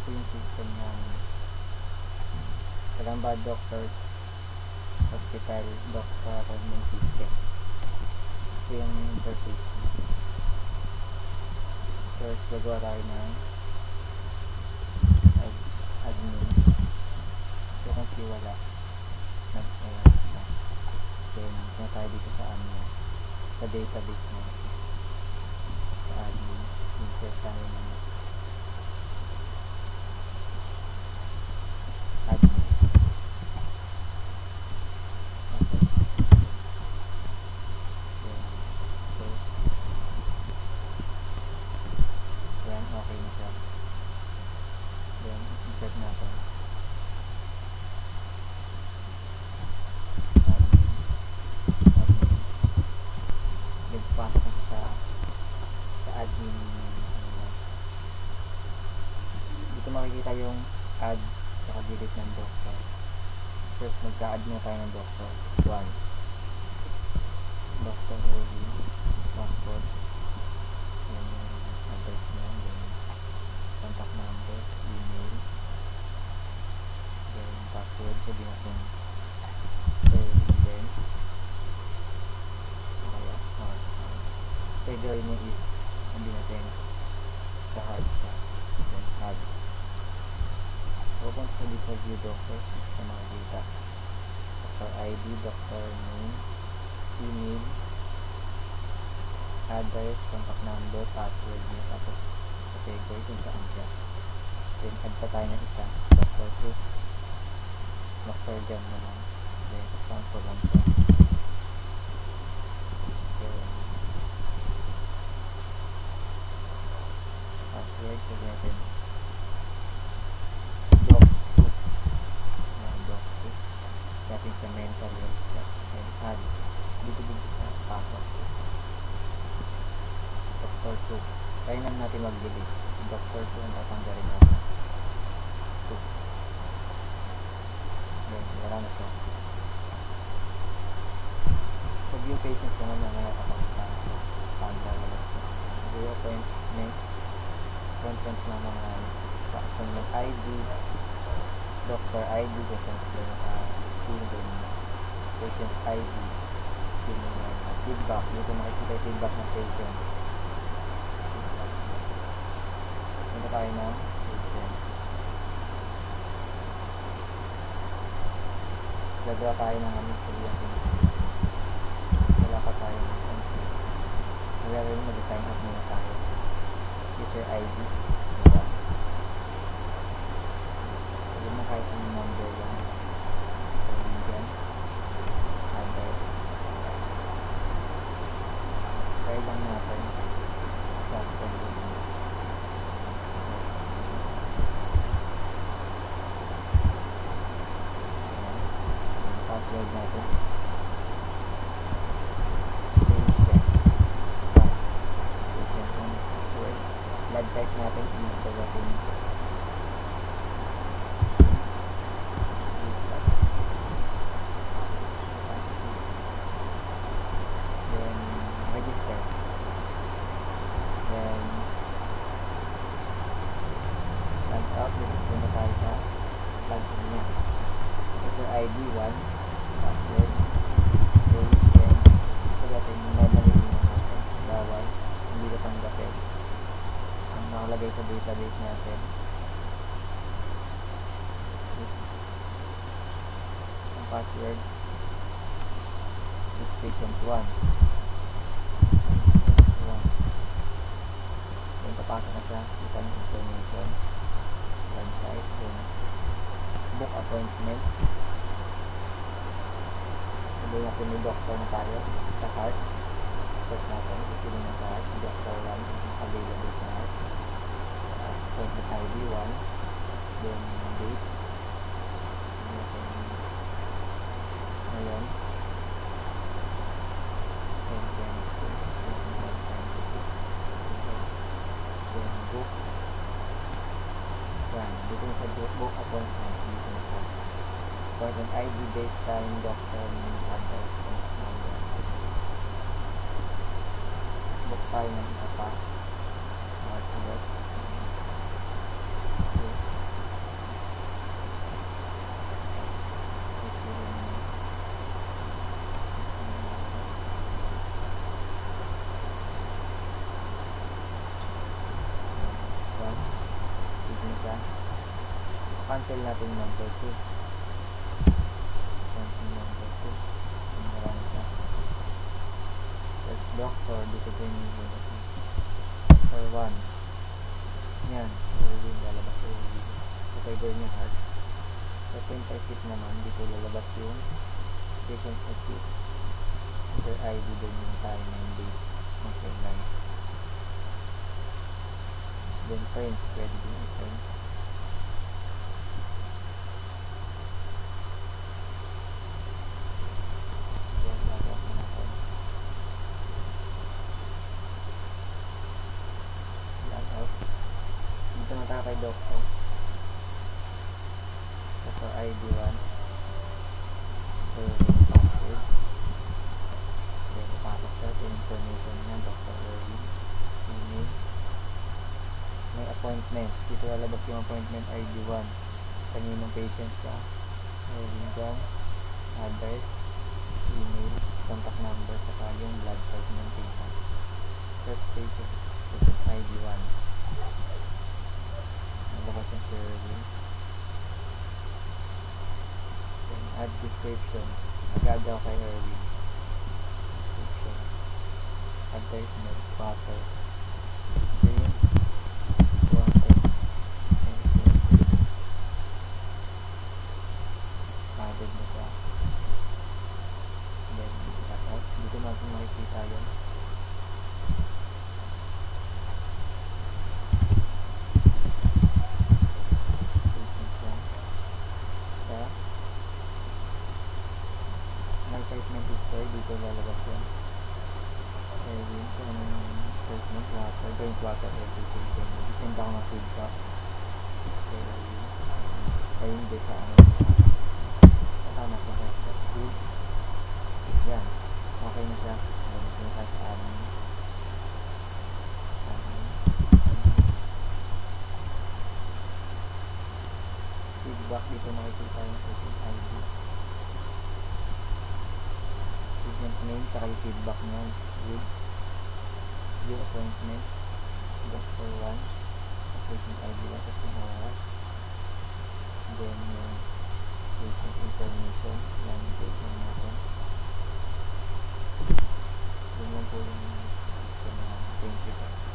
yung system namin. Kalamba Doctors Hospital Doctor Appointment System. Ito yung interface niya. First, gagawa tayo ng admin. So kung wala, nag-error na. Then, na tayo dito sa sa database natin. Sa admin. Insert tayo ng admin. Then, okay na siya. Then, insert natin. Nagpasok sa admin. Dito makikita yung add saka delete ng doctor. First, magka-add muna tayo ng doctor. 1. Dr. Erwin. Password. Yan yung address niya. Then, contact number. Email. Then, password. Sabi natin Erwin din. Figure mo is hindi natin sa hard siya. Then add. Open sa dito view doctors sa mga data. Doctor ID, doctor name, email, address, contact number, password niya, tapos category kung saan siya. Then add pa tayo ng isa. Doctor 2. Doctor Jan naman. Then transfer lang siya. Password sa natin doc 2 natin sa mental health and add dito sa pasok Doctor 2 kaya naman natin mag-delete Doctor 2 ang tatanggalin natin 2 then wala na siya sa view patients naman na nakakapagpapag content ng mga appointment ID, doctor ID, patient ID, feedback, dito makikita yung feedback ng patient. Ito tayo ng patient. Gagawa tayo ng aming siliyan. Wala pa tayo ng consent. Wala rin mag-sign up muna tayo. User ID diba? Sabi mo kahit yung number yan so yun dyan address try lang natin platform din password natin blood type natin ito natin then register then log out register na tayo sa log in niya user ID 1 password then ito natin normally natin bawal hindi ka tanggapin nakalagay sa database natin ang password is patient 1 then papasok na siya kita ng information website then book appointment sabihin natin may doctor na tayo sa heart search natin ipili na sa heart doctor 1 available sa heart appointment ID 1 then date ngayon then book yan dito sa book appointment dito na sa appointment ID date time doctor name address number book tayo ng isa pa cancel natin number 2. Cancel number 2. Marami siya. Search doctor, dito po yung doctor 1. Yan, Erwin, lalabas yung Erwin. Category niya heart. Sa point acute naman, dito lalabas yung patient's acute. Their ID doon yung tayo 9 days ng kailan. Then friends, pwede din yung friends. Then lagyan mo natin. Log out. Dito na tayo kay doctor. Doctor ID 1. So, password. Then ipasok siya ito information niya, Dr. Erwin. Email. May appointment. Dito lalabas yung appointment ID 1. Kaninong patient ka. Erwin dyan. Address. Email. Contact number. Saka yung blood type ng patient. First patient. Patient ID 1. Nalabas yung si Erwin. Then add description. Agad daw kay Erwin. Description. Advertisement. Water. Drink. Water. Added na siya. Then log out. Dito natin makikita yun. Patient yan. Sa my treatment history, dito lalabas yan. Erwin, kung anong treatment, water, drink water every day. Then mag-send ako ng feedback. Erwin. Ay hindi sa ano. Kasama sa doctor. Good. Yan. Okay na siya. Then kung tayo sa amin. Feedback dito makikita yung patient ID. Patient name, saka yung feedback niya. Good. View appointment. Doctor 1. Patient ID 1. Tapos yung oras. Then yung patient information. Yan yung patient natin. Yun lang po yung thank you.